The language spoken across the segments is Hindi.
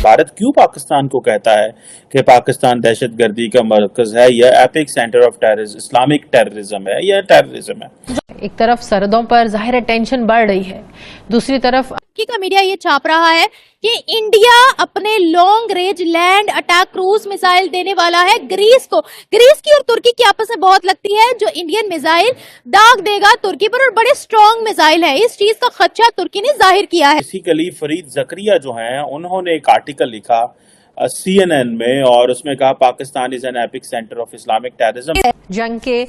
भारत क्यों पाकिस्तान को कहता है कि पाकिस्तान दहशतगर्दी का मरकज है या epic centre of terrorism, Islamic terrorism है या टेररिज्म है। एक तरफ सरहदों पर जाहिर है टेंशन बढ़ रही है, दूसरी तरफ तुर्की का मीडिया ये छाप रहा है कि इंडिया अपने long range land attack cruise missile देने वाला है ग्रीस को। ग्रीस की और तुर्की की आपस में बहुत लगती है, जो इंडियन मिसाइल दाग देगा तुर्की पर, और बड़े स्ट्रॉन्ग मिसाइल है। इस चीज का खदशा तुर्की ने जाहिर किया है। बेसिकली फरीद जकरिया जो हैं उन्होंने एक आर्टिकल लिखा CNN में और उसमें कहा Pakistan is an epic centre of Islamic terrorism. जंग के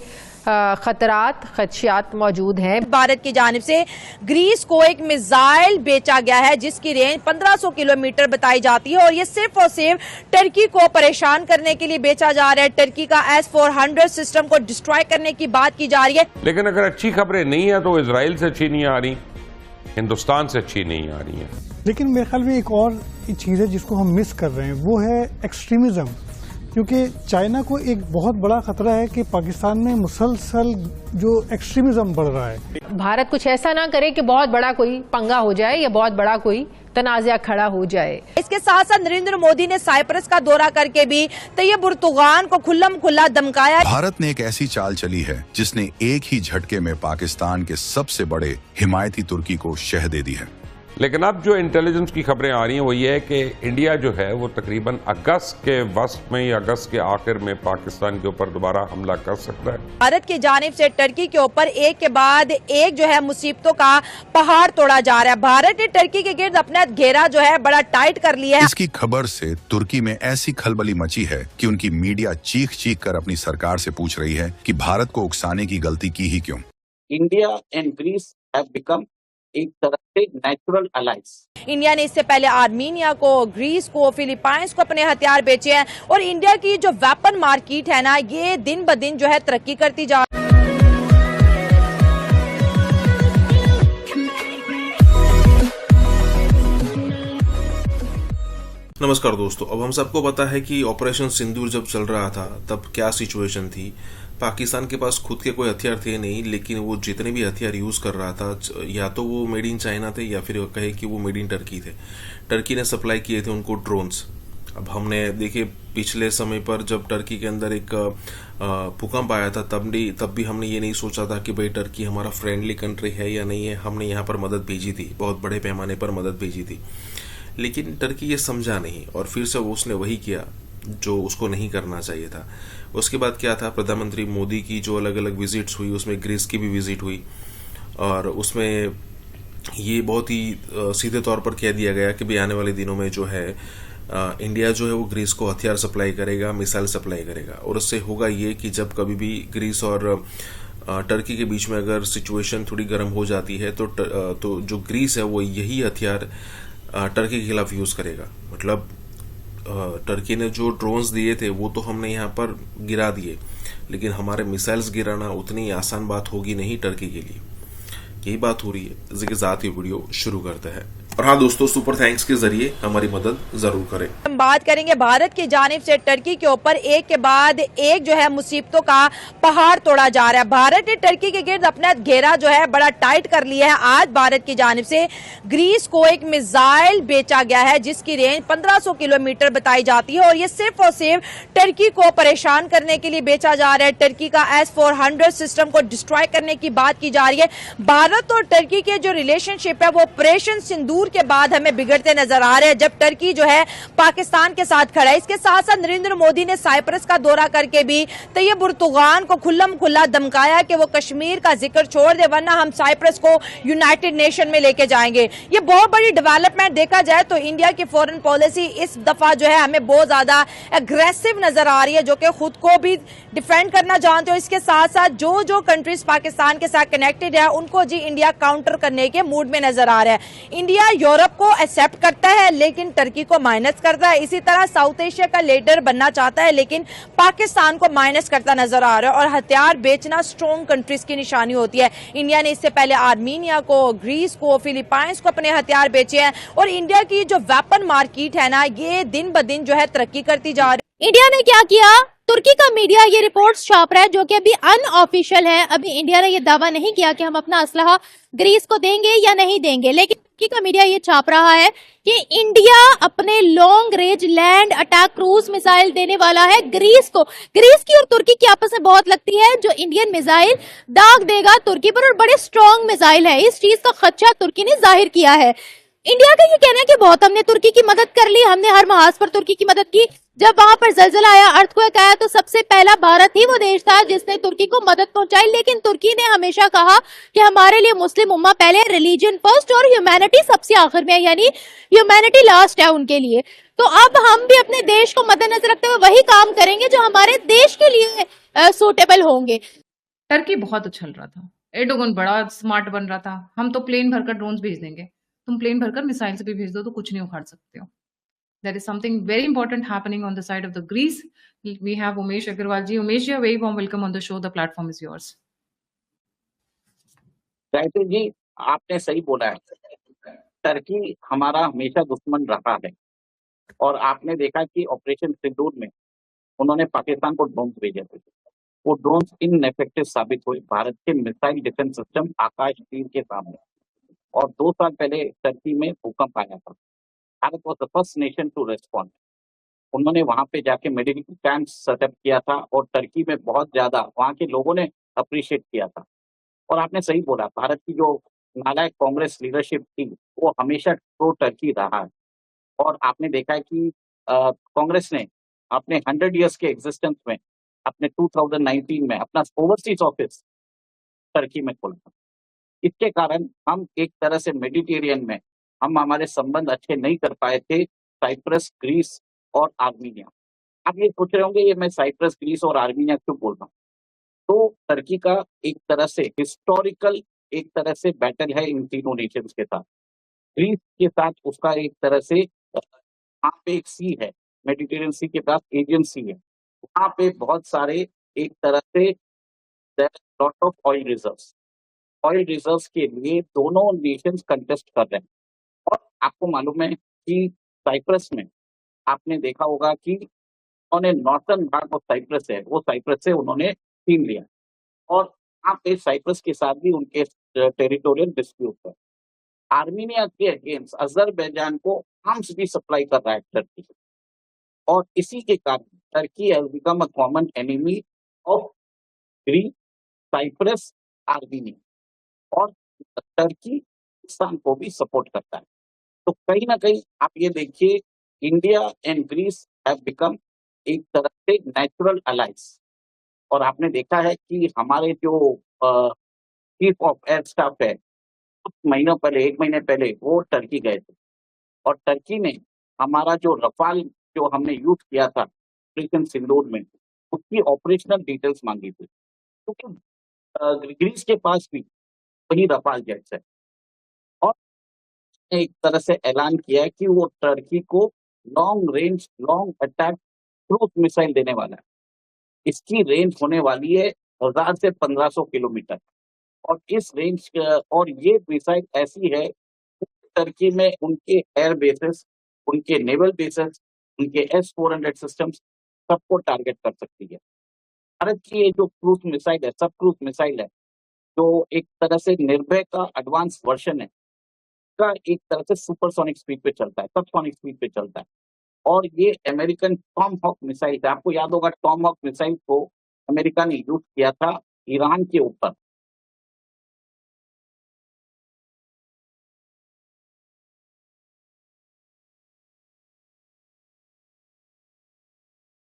खदशात मौजूद हैं। भारत की जानिब से ग्रीस को एक मिसाइल बेचा गया है जिसकी रेंज 1500 किलोमीटर बताई जाती है, और ये सिर्फ और सिर्फ टर्की को परेशान करने के लिए बेचा जा रहा है। टर्की का S-400 सिस्टम को डिस्ट्रॉय करने की बात की जा रही है। लेकिन अगर अच्छी खबरें नहीं है तो इजराइल से अच्छी नहीं आ रही, हिंदुस्तान से अच्छी नहीं आ रही है। लेकिन मेरे ख्याल में एक और चीज है जिसको हम मिस कर रहे हैं, वो है एक्सट्रीमिज्म। क्योंकि चाइना को एक बहुत बड़ा खतरा है कि पाकिस्तान में मुसलसल जो एक्सट्रीमिज्म बढ़ रहा है। भारत कुछ ऐसा ना करे कि बहुत बड़ा कोई पंगा हो जाए या बहुत बड़ा कोई तनाज़ा खड़ा हो जाए। इसके साथ साथ नरेंद्र मोदी ने साइप्रस का दौरा करके भी तैयब उर्दुगान को खुल्लम खुल्ला धमकाया। भारत ने एक ऐसी चाल चली है जिसने एक ही झटके में पाकिस्तान के सबसे बड़े हिमायती तुर्की को शह दे दी है। लेकिन अब जो इंटेलिजेंस की खबरें आ रही हैं वो ये है कि इंडिया जो है वो तकरीबन अगस्त के वस्त में या अगस्त के आखिर में पाकिस्तान के ऊपर दोबारा हमला कर सकता है। भारत की जानिब से टर्की के ऊपर एक के बाद एक जो है मुसीबतों का पहाड़ तोड़ा जा रहा है। भारत ने टर्की के गिर्द अपना घेरा जो है बड़ा टाइट कर लिया है। इसकी खबर से तुर्की में ऐसी खलबली मची है कि उनकी मीडिया चीख चीख कर अपनी सरकार से पूछ रही है कि भारत को उकसाने की गलती की ही क्यों। India and Greece have become एक तरह से नेचुरल अलाइज। इंडिया ने इससे पहले आर्मीनिया को, ग्रीस को, फिलीपाइंस को अपने हथियार बेचे हैं, और इंडिया की जो वेपन मार्केट है ना, ये दिन ब दिन जो है तरक्की करती जा रही है। नमस्कार दोस्तों, अब हम सबको पता है कि ऑपरेशन सिंदूर जब चल रहा था तब क्या सिचुएशन थी। पाकिस्तान के पास खुद के कोई हथियार थे नहीं, लेकिन वो जितने भी हथियार यूज कर रहा था या तो वो मेड इन चाइना थे या फिर कहे कि वो मेड इन टर्की थे। टर्की ने सप्लाई किए थे उनको ड्रोन्स। अब हमने देखिए पिछले समय पर जब टर्की के अंदर एक भूकंप आया था तब भी हमने ये नहीं सोचा था कि भाई टर्की हमारा फ्रेंडली कंट्री है या नहीं है। हमने यहाँ पर मदद भेजी थी, बहुत बड़े पैमाने पर मदद भेजी थी, लेकिन टर्की ये समझा नहीं और फिर से उसने वही किया जो उसको नहीं करना चाहिए था। उसके बाद क्या था, प्रधानमंत्री मोदी की जो अलग अलग विजिट्स हुई उसमें ग्रीस की भी विजिट हुई, और उसमें ये बहुत ही सीधे तौर पर कह दिया गया कि भाई आने वाले दिनों में जो है इंडिया जो है वो ग्रीस को हथियार सप्लाई करेगा, मिसाइल सप्लाई करेगा। और उससे होगा ये कि जब कभी भी ग्रीस और टर्की के बीच में अगर सिचुएशन थोड़ी गर्म हो जाती है तो जो ग्रीस है वो यही हथियार टर्की के खिलाफ यूज करेगा। मतलब टर्की ने जो ड्रोन्स दिए थे वो तो हमने यहाँ पर गिरा दिए, लेकिन हमारे मिसाइल्स गिराना उतनी आसान बात होगी नहीं टर्की के लिए। यही बात हो रही है। इसी के साथ ये वीडियो शुरू करते हैं। और हाँ दोस्तों, सुपर थैंक्स के जरिए हमारी मदद जरूर करें। हम बात करेंगे भारत की जानिब से टर्की के ऊपर एक के बाद एक जो है मुसीबतों का पहाड़ तोड़ा जा रहा है। भारत ने टर्की के गिर्द अपना घेरा जो है बड़ा टाइट कर लिया है। आज भारत की जानिब से ग्रीस को एक मिसाइल बेचा गया है जिसकी रेंज 1500 किलोमीटर बताई जाती है, और ये सिर्फ और सिर्फ टर्की को परेशान करने के लिए बेचा जा रहा है। टर्की का S-400 सिस्टम को डिस्ट्रॉय करने की बात की जा रही है। भारत और टर्की के जो रिलेशनशिप है वो ऑपरेशन सिंदूर के बाद हमें बिगड़ते नजर आ रहे हैं, जब टर्की जो है पाकिस्तान के साथ खड़ा है। इसके साथ साथ नरेंद्र मोदी ने साइप्रस का दौरा करके भी तैयब उर्दुगान को खुल्लम खुल्ला धमकाया कि वो कश्मीर का जिक्र छोड़ दे वरना हम साइप्रस को यूनाइटेड नेशन में लेके जाएंगे। ये बहुत बड़ी डेवलपमेंट देखा जाए तो इंडिया की फॉरेन पॉलिसी इस दफा जो है हमें बहुत ज्यादा एग्रेसिव नजर आ रही है, जो कि खुद को भी डिफेंड करना जानते हो। इसके साथ साथ जो कंट्रीज पाकिस्तान के साथ कनेक्टेड है उनको जी इंडिया काउंटर करने के मूड में नजर आ रहा है। इंडिया यूरोप को एक्सेप्ट करता है लेकिन टर्की को माइनस करता है। इसी तरह साउथ एशिया का लीडर बनना चाहता है लेकिन पाकिस्तान को माइनस करता नजर आ रहा है। और हथियार बेचना स्ट्रॉन्ग कंट्रीज की निशानी होती है। इंडिया ने इससे पहले आर्मीनिया को, ग्रीस को, फिलीपाइंस को अपने हथियार बेचे हैं, और इंडिया की जो वेपन मार्केट है ना, ये दिन ब दिन जो है तरक्की करती जा रही है। इंडिया ने क्या किया, तुर्की का मीडिया ये रिपोर्ट्स छाप रहा है जो कि अभी अनऑफिशियल है। अभी इंडिया ने ये दावा नहीं किया कि हम अपना असलहा ग्रीस को देंगे या नहीं देंगे, लेकिन तुर्की का मीडिया ये छाप रहा है कि इंडिया अपने long range land attack cruise missile देने वाला है ग्रीस को। ग्रीस की और तुर्की की आपस में बहुत लगती है, जो इंडियन मिसाइल दाग देगा तुर्की पर, और बड़े स्ट्रॉन्ग मिसाइल है। इस चीज का खदशा तुर्की ने जाहिर किया है। इंडिया का ये कहना है कि बहुत हमने तुर्की की मदद कर ली, हमने हर महाज पर तुर्की की मदद की। जब वहां पर जलजला आया, अर्थक्वेक आया, तो सबसे पहला भारत ही वो देश था जिसने तुर्की को मदद पहुंचाई। लेकिन तुर्की ने हमेशा कहा कि हमारे लिए मुस्लिम उम्मा पहले, रिलीजन फर्स्ट और ह्यूमैनिटी सबसे आखिर में, यानी ह्यूमैनिटी लास्ट है उनके लिए। तो अब हम भी अपने देश को मद्देनजर रखते हुए वही काम करेंगे जो हमारे देश के लिए सूटेबल होंगे। टर्की बहुत उछल रहा था, एर्डोगन बड़ा स्मार्ट बन रहा था, हम तो प्लेन भरकर ड्रोन्स भेज देंगे, तुम प्लेन भरकर मिसाइल से भी भेज दो तो कुछ नहीं उखाड़ सकते हो। There is something very important happening on the side of the Greece. We have Umesh Agarwal ji. Umesh ji, a very warm welcome on the show. The platform is yours. Gayatri ji, आपने सही बोला है। टर्की हमारा हमेशा दुश्मन रहा है और आपने देखा कि ऑपरेशन सिंदूर में उन्होंने पाकिस्तान को ड्रोन भेजे थे। वो ड्रोन इनएफेक्टिव साबित हुए भारत के मिसाइल डिफेंस सिस्टम आकाश तीर के सामने। और 2 साल पहले टर्की में भूकंप आया था। भारत was the first nation to respond. उन्होंने वहां पे जाके मेडिकल कैंप सेटअप किया था और टर्की में बहुत ज्यादा वहां के लोगों ने अप्रिशिएट किया था। और आपने सही बोला, भारत की जो नालायक कांग्रेस लीडरशिप थी वो हमेशा प्रो टर्की रहा है। और आपने देखा है कि कांग्रेस ने अपने 100 इयर्स के एग्जिस्टेंस में अपने 2019 में अपना ओवरसीज ऑफिस टर्की में खोला था। इसके कारण हम एक तरह से मेडिटेरियन में हम हमारे संबंध अच्छे नहीं कर पाए थे साइप्रस, ग्रीस और आर्मीनिया। आप ये सोच रहे होंगे ये मैं साइप्रस, ग्रीस और आर्मीनिया क्यों बोल रहा हूँ? तो टर्की का एक तरह से हिस्टोरिकल एक तरह से बैटल है इन तीनों नेशंस के साथ। ग्रीस के साथ उसका एक तरह से वहाँ पे एक सी है, मेडिटेरियन सी के पास एजियन सी है। वहाँ पे बहुत सारे एक तरह से lot of oil reserves, oil reserves के लिए दोनों नेशंस कंटेस्ट कर रहे हैं। और आपको मालूम है कि साइप्रस में आपने देखा होगा कि उन्होंने नॉर्थर्न भाग ऑफ साइप्रस है, वो साइप्रस से उन्होंने छीन लिया। और वहाँ पे साइप्रस के साथ भी उनके टेरिटोरियल डिस्प्यूट है। आर्मीनिया के अगेंस्ट अजरबैजान को आर्म्स भी सप्लाई कर रहा है टर्की। और इसी के कारण Turkey has become a common enemy of Greece, Cyprus, Armenia. और टर्की पाकिस्तान को भी सपोर्ट करता है। तो कहीं ना कहीं आप ये देखिए, India and Greece have become एक तरह से नेचुरल अलाइज। और आपने देखा है कि हमारे जो चीफ ऑफ एयर स्टाफ है कुछ महीनों पहले, 1 महीने पहले वो टर्की गए थे। और टर्की ने हमारा जो रफाल जो हमने यूज किया था ऑपरेशन सिंदूर में, उसकी ऑपरेशनल डिटेल्स मांगी थी, क्योंकि ग्रीस के पास भी वही रफाल जेट्स है। और एक तरह से ऐलान किया है कि वो टर्की को long range long attack cruise missile देने वाला है। इसकी रेंज होने वाली है 1000 से 1500 किलोमीटर। और इस रेंज और ये मिसाइल ऐसी है टर्की में उनके एयर बेसेस, उनके नेवल बेसेस, उनके S-400 सिस्टम्स सबको टारगेट कर सकती है। भारत की ये जो क्रूज मिसाइल है, सब क्रूज मिसाइल है, जो एक तरह से निर्भय का एडवांस वर्जन है, का एक तरह से सुपरसोनिक स्पीड पे चलता है, सबसोनिक स्पीड पे चलता है। और ये अमेरिकन टॉम हॉक मिसाइल है। आपको याद होगा टॉम हॉक मिसाइल को अमेरिका ने यूज किया था ईरान के ऊपर